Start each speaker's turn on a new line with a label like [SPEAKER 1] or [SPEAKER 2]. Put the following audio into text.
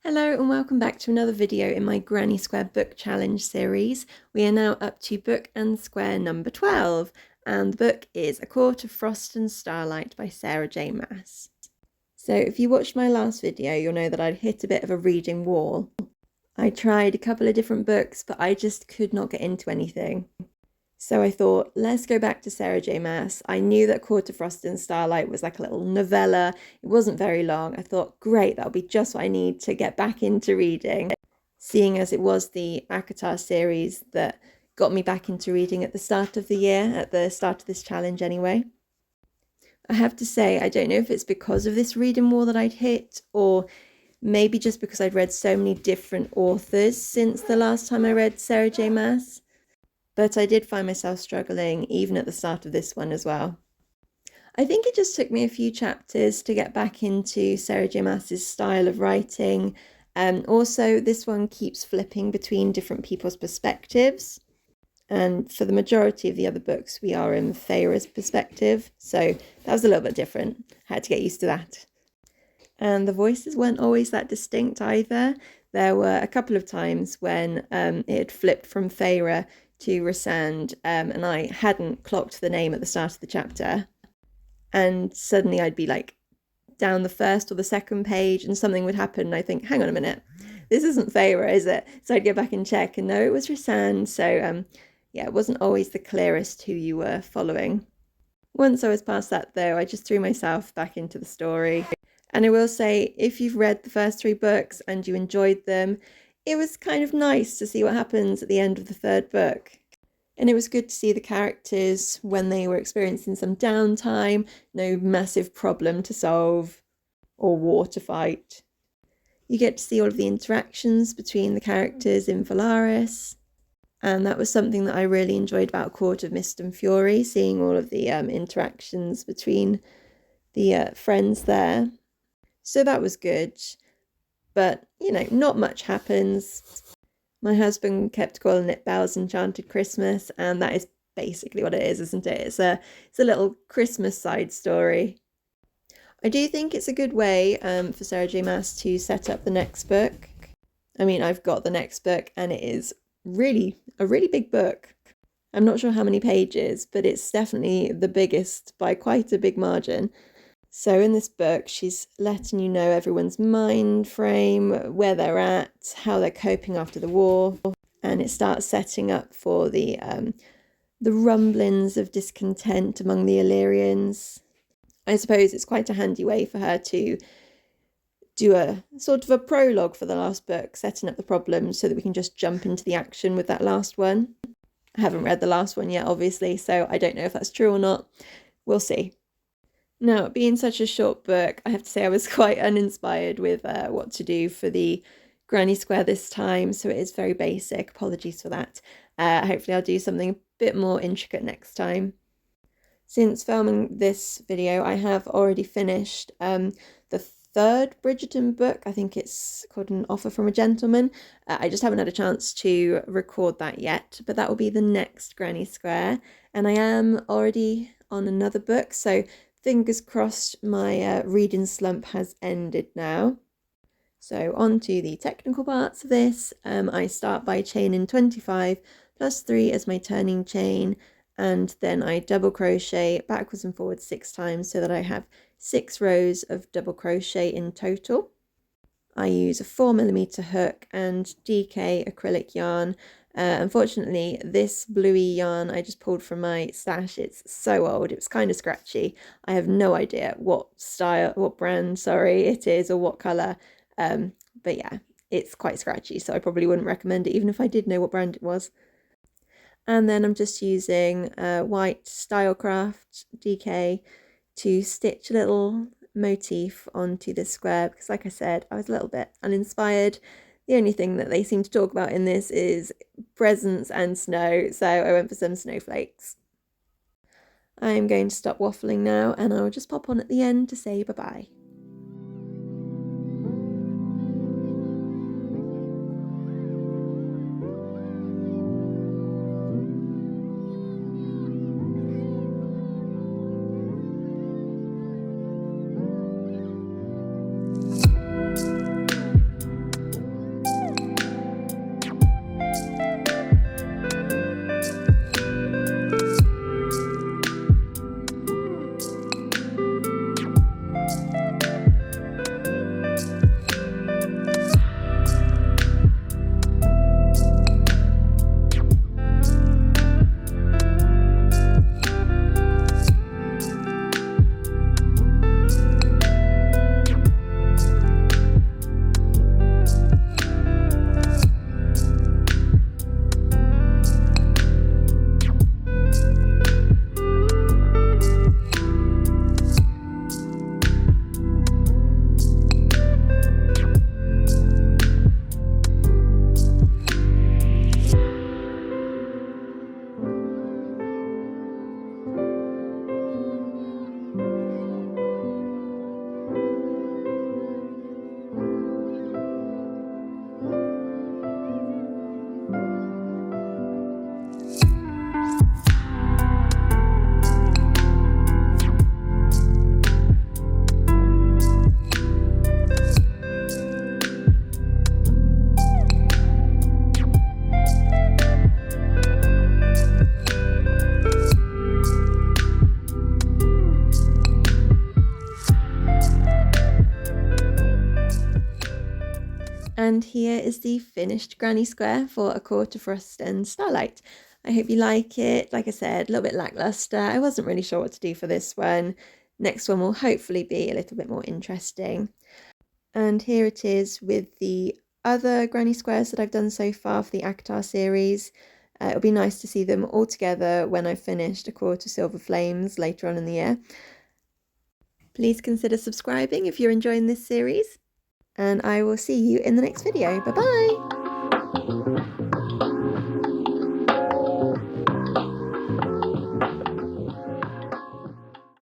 [SPEAKER 1] Hello and welcome back to another video in my Granny Square book challenge series. We are now up to book and square number 12 and the book is A Court of Frost and Starlight by Sarah J Maas. So if you watched my last video, you'll know that I'd hit a bit of a reading wall. I tried a couple of different books, but I just could not get into anything. So I thought, let's go back to Sarah J Maas. I knew that Court of Frost and Starlight was like a little novella. It wasn't very long. I thought, great, that'll be just what I need to get back into reading. Seeing as it was the ACOTAR series that got me back into reading at the start of the year, at the start of this challenge anyway. I have to say, I don't know if it's because of this reading wall that I'd hit, or maybe just because I'd read so many different authors since the last time I read Sarah J Maas. But I did find myself struggling even at the start of this one as well. I think it just took me a few chapters to get back into Sarah J Maas's style of writing. Also, this one keeps flipping between different people's perspectives. And for the majority of the other books, we are in Feyre's perspective. So that was a little bit different. I had to get used to that. And the voices weren't always that distinct either. There were a couple of times when it had flipped from Feyre to Rhysand, and I hadn't clocked the name at the start of the chapter. And suddenly I'd be like down the first or the second page and something would happen and I think, hang on a minute, this isn't Feyre, is it? So I'd go back and check and no, it was Rhysand. So yeah, it wasn't always the clearest who you were following. Once I was past that though, I just threw myself back into the story. And I will say, if you've read the first three books and you enjoyed them, it was kind of nice to see what happens at the end of the third book. And it was good to see the characters when they were experiencing some downtime, no massive problem to solve or war to fight. You get to see all of the interactions between the characters in Valaris. And that was something that I really enjoyed about Court of Mist and Fury, seeing all of the interactions between the friends there. So that was good. But, you know, not much happens. My husband kept calling it Belle's Enchanted Christmas, and that is basically what it is, isn't it? It's a little Christmas side story. I do think it's a good way for Sarah J Maas to set up the next book. I mean, I've got the next book, and it is really a really big book. I'm not sure how many pages, but it's definitely the biggest by quite a big margin. So in this book, she's letting you know everyone's mind frame, where they're at, how they're coping after the war, and it starts setting up for the rumblings of discontent among the Illyrians. I suppose it's quite a handy way for her to do a sort of a prologue for the last book, setting up the problems so that we can just jump into the action with that last one. I haven't read the last one yet, obviously, so I don't know if that's true or not. We'll see. Now, being such a short book, I have to say I was quite uninspired with what to do for the Granny Square this time, so it is very basic. Apologies for that. Hopefully I'll do something a bit more intricate next time. Since filming this video, I have already finished the third Bridgerton book. I think it's called An Offer from a Gentleman. I just haven't had a chance to record that yet, but that will be the next Granny Square. And I am already on another book, so fingers crossed my reading slump has ended now. So on to the technical parts of this. I start by chaining 25 plus 3 as my turning chain, and then I double crochet backwards and forwards 6 times so that I have 6 rows of double crochet in total. I use a 4mm hook and DK acrylic yarn. Unfortunately, this bluey yarn I just pulled from my stash. It's so old, it's kind of scratchy. I have no idea what brand it is or what colour. But yeah, it's quite scratchy, so I probably wouldn't recommend it even if I did know what brand it was. And then I'm just using white stylecraft DK to stitch a little motif onto this square because, like I said, I was a little bit uninspired. The only thing that they seem to talk about in this is presents and snow, so I went for some snowflakes. I'm going to stop waffling now and I'll just pop on at the end to say bye-bye. And here is the finished granny square for A Quarter Frost and Starlight. I hope you like it. Like I said, a little bit lackluster. I wasn't really sure what to do for this one. Next one will hopefully be a little bit more interesting. And here it is with the other granny squares that I've done so far for the ACOTAR series. It'll be nice to see them all together when I've finished A Quarter Silver Flames later on in the year. Please consider subscribing if you're enjoying this series, and I will see you in the next video. Bye bye!